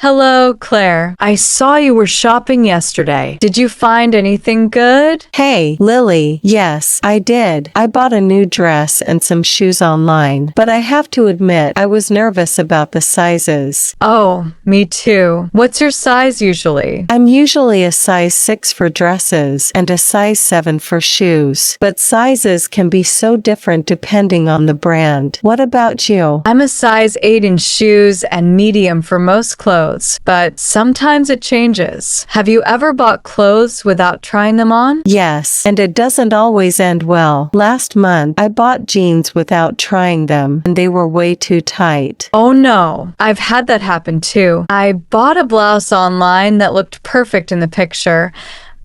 Hello, Claire. I saw you were shopping yesterday. Did you find anything good? Hey, Lily. Yes, I did. I bought a new dress and some shoes online, but I have to admit I was nervous about the sizes. Oh, me too. What's your size usually? I'm usually a size 6 for dresses and a size 7 for shoes, but sizes can be so different depending on the brand. What about you? I'm a size 8 in shoes and medium for most clothes, but sometimes it changes. Have you ever bought clothes without trying them on? Yes, and it doesn't always end well. Last month, I bought jeans without trying them, and they were way too tight. Oh no, I've had that happen too. I bought a blouse online that looked perfect in the picture,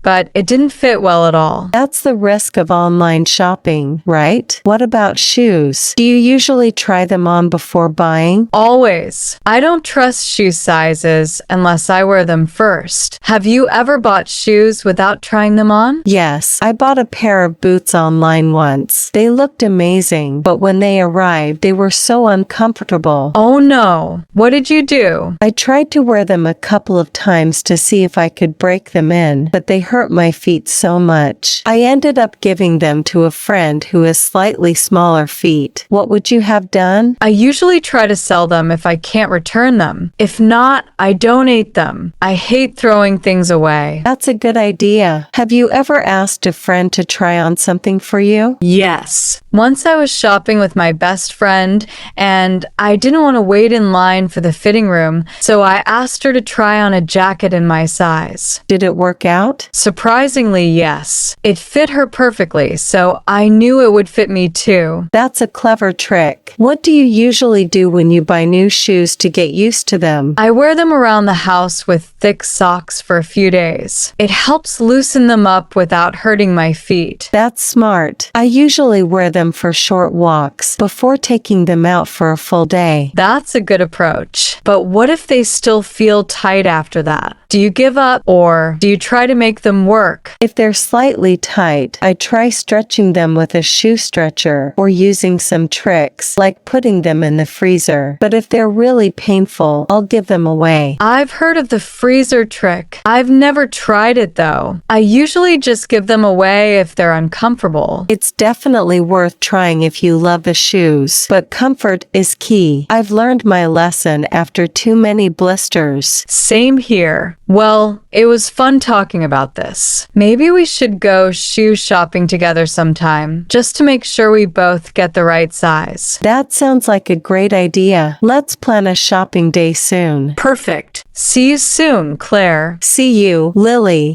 but it didn't fit well at all. That's the risk of online shopping, right? What about shoes? Do you usually try them on before buying? Always. I don't trust shoe sizes unless I wear them first. Have you ever bought shoes without trying them on? Yes, I bought a pair of boots online once. They looked amazing, but when they arrived, they were so uncomfortable. Oh no. What did you do? I tried to wear them a couple of times to see if I could break them in, but they hurt my feet so much. I ended up giving them to a friend who has slightly smaller feet. What would you have done? I usually try to sell them if I can't return them. If not, I donate them. I hate throwing things away. That's a good idea. Have you ever asked a friend to try on something for you? Yes. Once I was shopping with my best friend and I didn't want to wait in line for the fitting room, so I asked her to try on a jacket in my size. Did it work out? Surprisingly, yes. It fit her perfectly, so I knew it would fit me too. That's a clever trick. What do you usually do when you buy new shoes to get used to them? I wear them around the house with thick socks for a few days. It helps loosen them up without hurting my feet. That's smart. I usually wear them for short walks before taking them out for a full day. That's a good approach. But what if they still feel tight after that? Do you give up or do you try to make them work? If they're slightly tight, I try stretching them with a shoe stretcher or using some tricks like putting them in the freezer. But if they're really painful, I'll give them away. I've heard of the freezer trick. I've never tried it though. I usually just give them away if they're uncomfortable. It's definitely worth trying if you love the shoes, but comfort is key. I've learned my lesson after too many blisters. Same here. Well, it was fun talking about this. Maybe we should go shoe shopping together sometime, just to make sure we both get the right size. That sounds like a great idea. Let's plan a shopping day soon. Perfect. See you soon, Claire. See you, Lily.